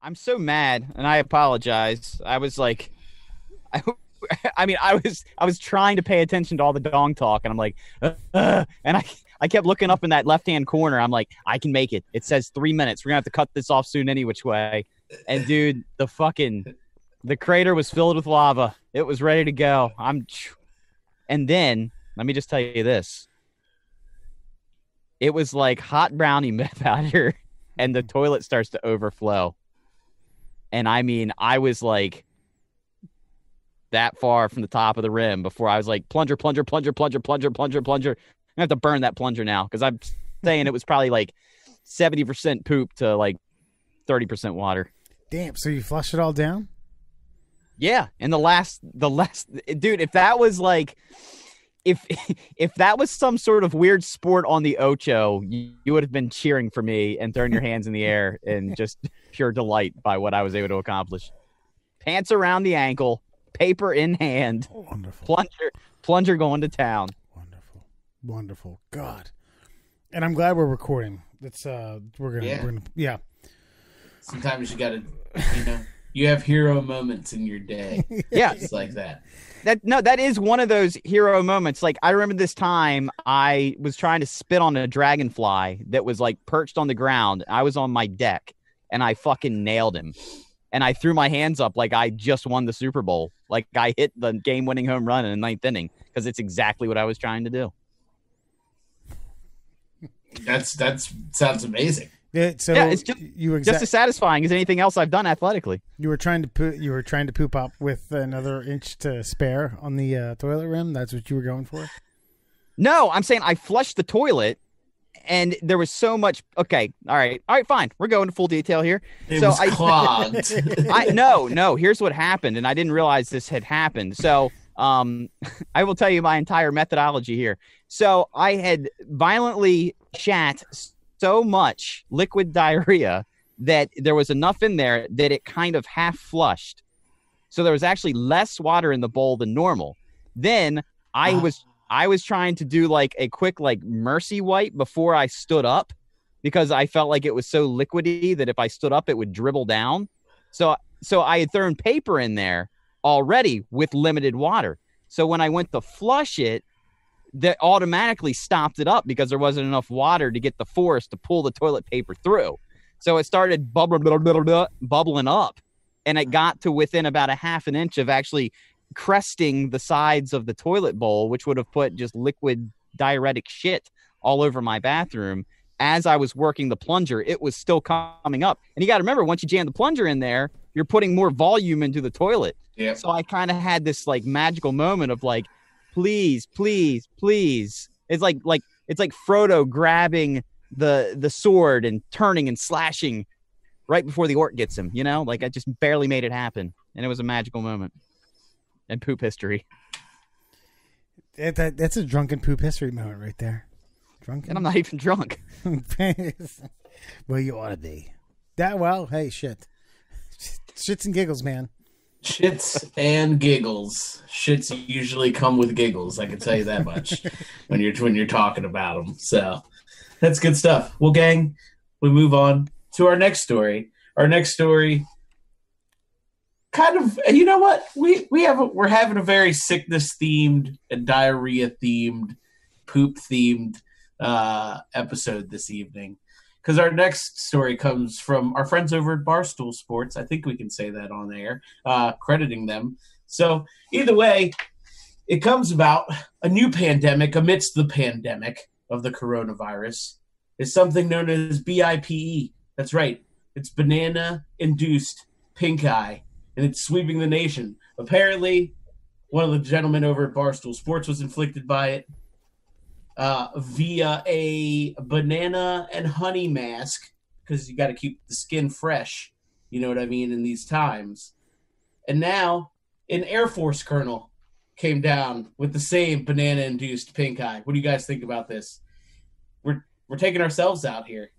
I'm so mad, and I apologize. I was like, I, I mean, I was trying to pay attention to all the dong talk, and I'm like, and I kept looking up in that left hand corner. I'm like, I can make it. It says 3 minutes. We're gonna have to cut this off soon, any which way. And dude, the crater was filled with lava. It was ready to go. And then let me just tell you this: it was like hot brownie powder, and the toilet starts to overflow. And I mean, I was like that far from the top of the rim before I was like, plunger, plunger, plunger, plunger, plunger, plunger, plunger. I have to burn that plunger now because I'm saying it was probably like 70% poop to like 30% water. Damn. So you flushed it all down? Yeah. And the last, dude, if that was like, if that was some sort of weird sport on the Ocho, you would have been cheering for me and throwing your hands in the air in just pure delight by what I was able to accomplish. Pants around the ankle, paper in hand, wonderful. Plunger going to town. Wonderful. God. And I'm glad we're recording. We're gonna Sometimes you gotta, you have hero moments in your day. Yeah. It's like that. That is one of those hero moments. Like, I remember this time I was trying to spit on a dragonfly that was like perched on the ground. I was on my deck and I fucking nailed him. And I threw my hands up like I just won the Super Bowl. Like I hit the game-winning home run in the ninth inning because it's exactly what I was trying to do. That sounds amazing. It's just as satisfying as anything else I've done athletically. You were trying to poop up with another inch to spare on the toilet rim. That's what you were going for. No, I'm saying I flushed the toilet, and there was so much. Okay, all right, fine. We're going to full detail here. It was clogged. No. Here's what happened, and I didn't realize this had happened. So, I will tell you my entire methodology here. So I had violently shat so much liquid diarrhea that there was enough in there that it kind of half flushed. So there was actually less water in the bowl than normal. Then I was trying to do like a quick like mercy wipe before I stood up because I felt like it was so liquidy that if I stood up it would dribble down. So I had thrown paper in there already with limited water. So when I went to flush it, that automatically stopped it up because there wasn't enough water to get the force to pull the toilet paper through. So it started bubbling up, and it got to within about a half an inch of actually cresting the sides of the toilet bowl, which would have put just liquid diuretic shit all over my bathroom. As I was working the plunger, it was still coming up. And you got to remember, once you jam the plunger in there, you're putting more volume into the toilet. Yeah. So I kind of had this like magical moment of like, please, please, please. It's like Frodo grabbing the sword and turning and slashing right before the orc gets him, Like I just barely made it happen. And it was a magical moment. And poop history. That's a drunken poop history moment right there. Drunken? And I'm not even drunk. Well, you ought to be. Hey, shit. Shits and giggles, man. Shits and giggles. Shits usually come with giggles. I can tell you that much when you're talking about them. So that's good stuff. Well, gang, we move on to our next story. Our next story, kind of, you know what? We're having a very sickness themed and diarrhea themed, poop themed episode this evening. Because our next story comes from our friends over at Barstool Sports. I think we can say that on air, crediting them. So either way, it comes about a new pandemic amidst the pandemic of the coronavirus is something known as BIPE. That's right. It's banana-induced pink eye, and it's sweeping the nation. Apparently, one of the gentlemen over at Barstool Sports was inflicted by it. Via a banana and honey mask, because you got to keep the skin fresh, you know what I mean, in these times. And now, an Air Force colonel came down with the same banana-induced pink eye. What do you guys think about this? We're taking ourselves out here.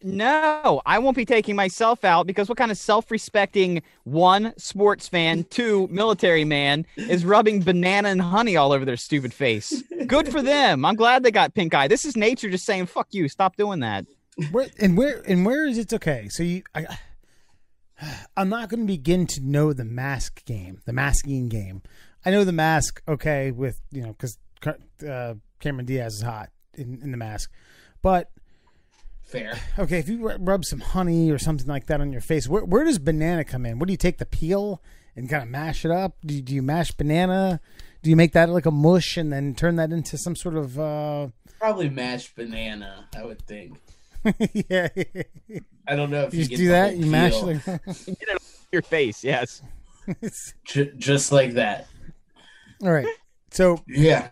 No, I won't be taking myself out because what kind of self-respecting, one, sports fan, two, military man is rubbing banana and honey all over their stupid face? Good for them. I'm glad they got pink eye. This is nature just saying, fuck you, stop doing that. Where is it okay? So I'm not going to begin to know the masking game. I know the mask, okay, with, because Cameron Diaz is hot in the mask. But, fair. Okay, if you rub some honey or something like that on your face, where does banana come in? What do you take the peel and kind of mash it up? Do you mash banana? Do you make that like a mush and then turn that into some sort of... Probably mashed banana, I would think. Yeah. I don't know if you you just get do the that. whole You mash peel. it. Get it on your face, yes. Just like that. All right. So Yeah.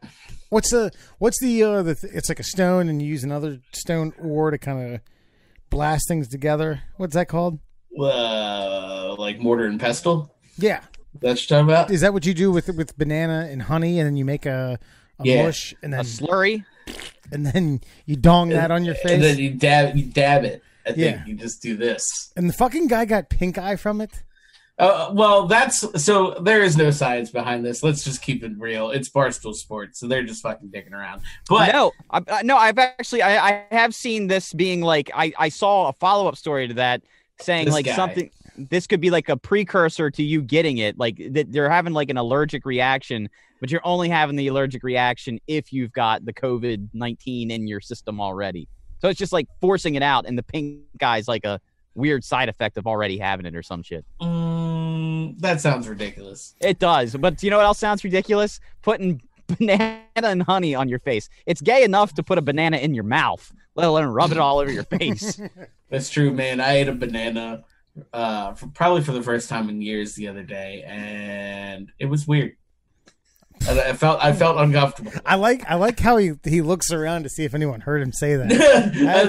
what's the it's like a stone and you use another stone ore to kind of blast things together. What's that called? Like mortar and pestle? Yeah. That's what you're talking about? Is that what you do with banana and honey, and then you make a mush and then A slurry? and then you dong that on your face? And then you dab it. I think Yeah. you just do this. And the fucking guy got pink eye from it? Well, so there is no science behind this. Let's just keep it real. It's Barstool Sports, so they're just fucking dicking around. But No, I've actually I have seen this being like I saw a follow-up story to that saying This like guy. something this could be like a precursor to you getting it, like that they're having like an allergic reaction, but you're only having the allergic reaction if you've got the COVID-19 in your system already. So it's just like forcing it out, and the pink guy's like a weird side effect of already having it or some shit. that sounds ridiculous. It does, but you know what else sounds ridiculous? Putting banana and honey on your face. It's gay enough to put a banana in your mouth, let alone rub it all over your face. That's true, man. I ate a banana probably for the first time in years the other day, and it was weird. I felt uncomfortable. I like how he looks around to see if anyone heard him say that.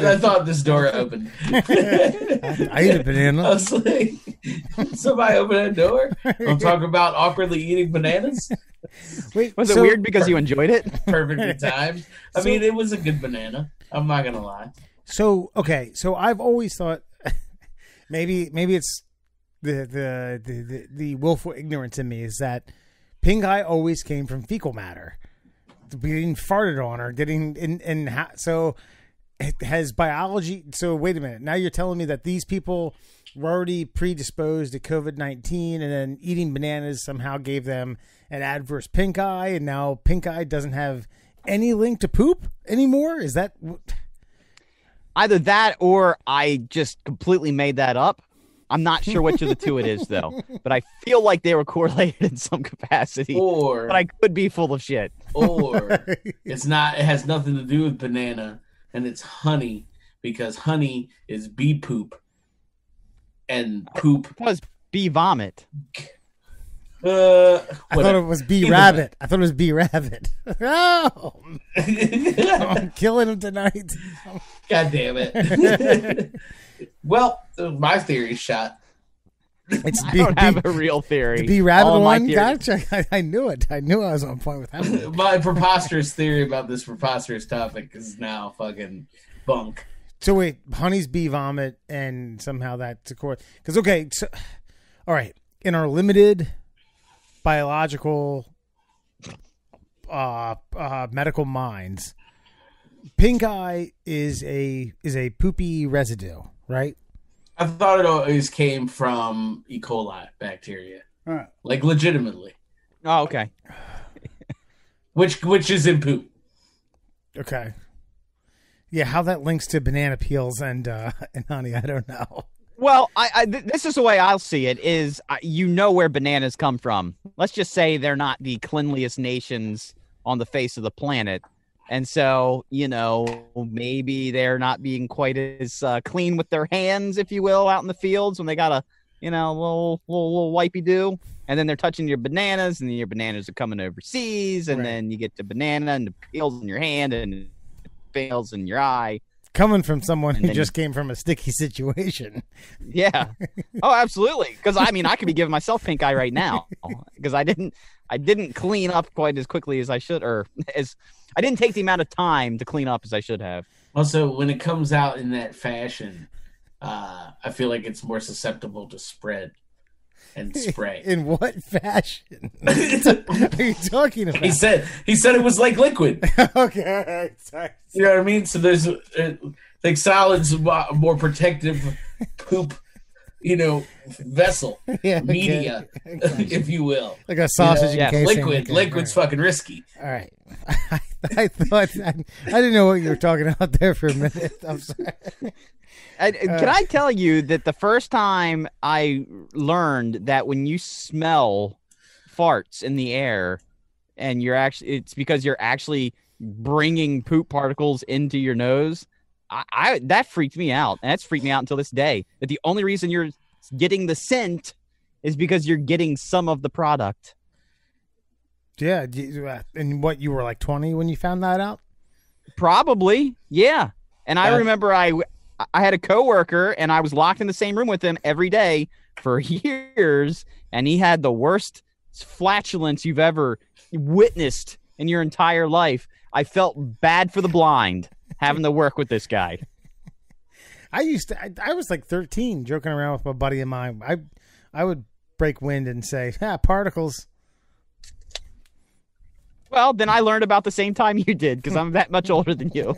I thought this door opened. I ate a banana. I was like, somebody open that door? I'm talking about awkwardly eating bananas. Wait, Was it weird because you enjoyed it? Perfectly timed. I mean, it was a good banana. I'm not gonna lie. So I've always thought maybe it's the willful ignorance in me is that pink eye always came from fecal matter, being farted on or getting so it has biology. So wait a minute, now you're telling me that these people were already predisposed to COVID-19, and then eating bananas somehow gave them an adverse pink eye, and now pink eye doesn't have any link to poop anymore? Is that Either that or I just completely made that up. I'm not sure which of the two it is, though. But I feel like they were correlated in some capacity. Or but I could be full of shit. Or it's not. It has nothing to do with banana, and it's honey, because honey is bee poop, and poop. It was bee vomit. I thought it was bee rabbit. I thought it was bee rabbit. Oh, I'm killing him tonight. God damn it. Well, my theory's shot. It's I don't have a real theory. The bee rabbit All of my one. theories- Gotcha. I knew it. I knew I was on point with that. My preposterous theory about this preposterous topic is now fucking bunk. So wait, honey's bee vomit, and somehow that's a core. Because okay, so all right, in our limited biological medical minds, pink eye is a poopy residue, right? I thought it always came from E. coli bacteria, Right. like legitimately, Oh, okay. which is in poop. Okay. Yeah, how that links to banana peels and honey, I don't know. Well, this is the way I'll see it, is you know where bananas come from. Let's just say they're not the cleanliest nations on the face of the planet. And so, you know, maybe they're not being quite as clean with their hands, if you will, out in the fields when they got a, you know, little wipey-do. And then they're touching your bananas, and your bananas are coming overseas. And Right. then you get the banana and the peels in your hand and the peels in your eye. Coming from someone who then- just came from a sticky situation. Yeah. Oh, absolutely. Because I mean, I could be giving myself pink eye right now because I didn't clean up quite as quickly as I should, or as I didn't take the amount of time to clean up as I should have. Also, when it comes out in that fashion, I feel like it's more susceptible to spread and spray. In what fashion are you talking about? He said it was like liquid. Okay, all right, sorry. You know what I mean? So there's like solids more protective poop vessel, Yeah, media, okay. if you will. Like a sausage Yes. encasing. Liquid's fucking risky. All right. I thought I didn't know what you were talking about there for a minute. I'm sorry. Can I tell you that the first time I learned that when you smell farts in the air, and it's because you're actually bringing poop particles into your nose, that freaked me out, and that's freaked me out until this day. That the only reason you're getting the scent is because you're getting some of the product. Yeah, and what, you were like 20 when you found that out? Probably, yeah. And I remember I had a coworker, and I was locked in the same room with him every day for years, and he had the worst flatulence you've ever witnessed in your entire life. I felt bad for the blind having to work with this guy. I was like 13 joking around with my buddy of mine. I would break wind and say, particles. Well, then I learned about the same time you did, because I'm that much older than you.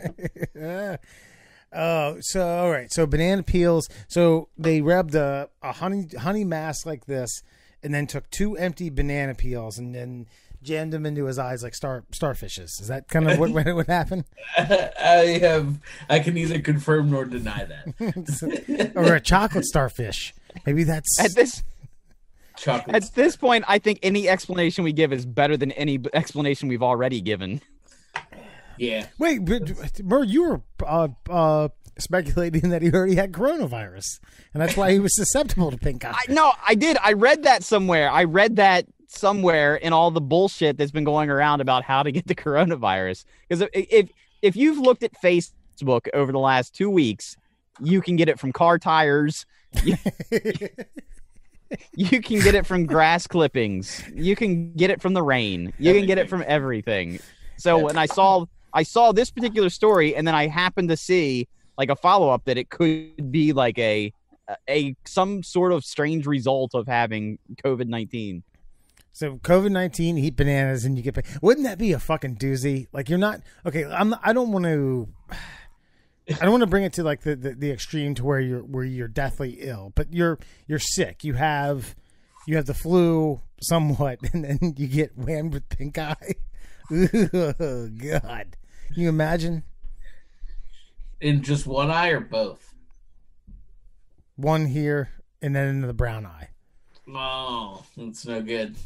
So all right. So banana peels. So they rubbed a honey mask like this, and then took 2 empty banana peels and then jammed them into his eyes like starfishes. Is that kind of what would happen? I can neither confirm nor deny that. Or a chocolate starfish. Maybe that's At this Chocolate. At this point, I think any explanation we give is better than any explanation we've already given. Yeah. Wait, but Murr, you were speculating that he already had coronavirus, and that's why he was susceptible to pink eye. No, I did. I read that somewhere in all the bullshit that's been going around about how to get the coronavirus. Because if you've looked at Facebook over the last 2 weeks, you can get it from car tires. You can get it from grass clippings. You can get it from the rain. You can get it from everything. So when I saw this particular story, and then I happened to see like a follow-up that it could be like some sort of strange result of having COVID-19. So COVID-19, eat bananas, and you get. Wouldn't that be a fucking doozy? Like, you're not okay. I don't want to bring it to like the extreme to where you're deathly ill, but you're sick. You have the flu somewhat, and then you get whammed with pink eye. Oh, God. Can you imagine? In just one eye or both? One here and then into the brown eye. Oh, that's no good.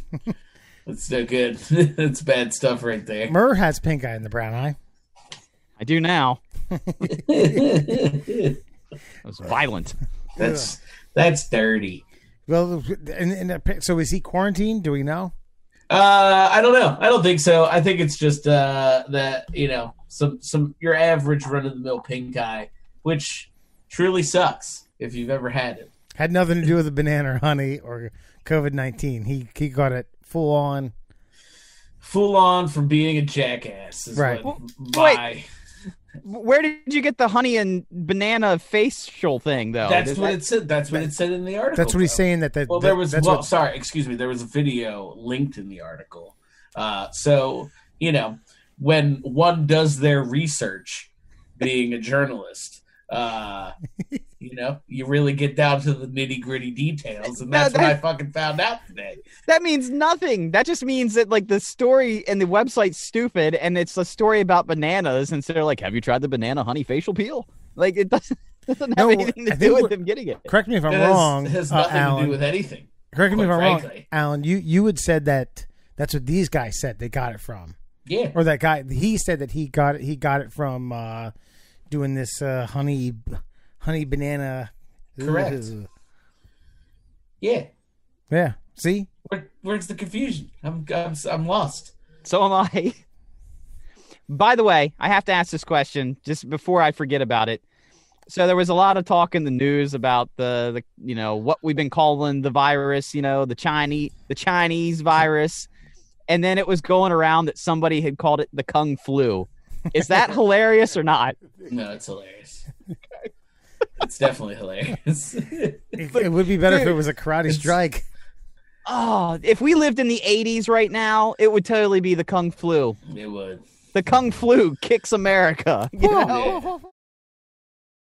That's no good. That's bad stuff right there. Murr has pink eye in the brown eye. I do now. It was violent. That's dirty. Well, so is he quarantined? Do we know? I don't know. I don't think so. I think it's just that some your average run of the mill pink eye, which truly sucks if you've ever had it. Had nothing to do with the banana or honey or COVID-19. He got it full on from being a jackass. Is right. Wait. Where did you get the honey and banana facial thing, though? That's what it said. That's what it said in the article. That's what he's saying. There was a video linked in the article. So when one does their research, being a journalist, you really get down to the nitty gritty details, and that's what I fucking found out today. That means nothing. That just means that like the story and the website's stupid, and it's a story about bananas, and so they're like, "Have you tried the banana honey facial peel?" Like it doesn't have anything to do with them getting it. Correct me if I'm wrong. It has nothing Alan, to do with anything. Correct me if I'm wrong, Alan. You had said that that's what these guys said they got it from. Yeah. Or that guy, he said that he got it from doing this honey banana. Correct. Yeah. Yeah. See? Where's the confusion? I'm lost. So am I. By the way, I have to ask this question just before I forget about it. So there was a lot of talk in the news about the what we've been calling the virus, the Chinese virus, and then it was going around that somebody had called it the Kung Flu. Is that hilarious or not? No, it's hilarious. It's definitely hilarious. It would be better if it was a karate strike. Oh, if we lived in the 80s right now, it would totally be the Kung Flu. It would. The Kung Flu kicks America. You know? Yeah.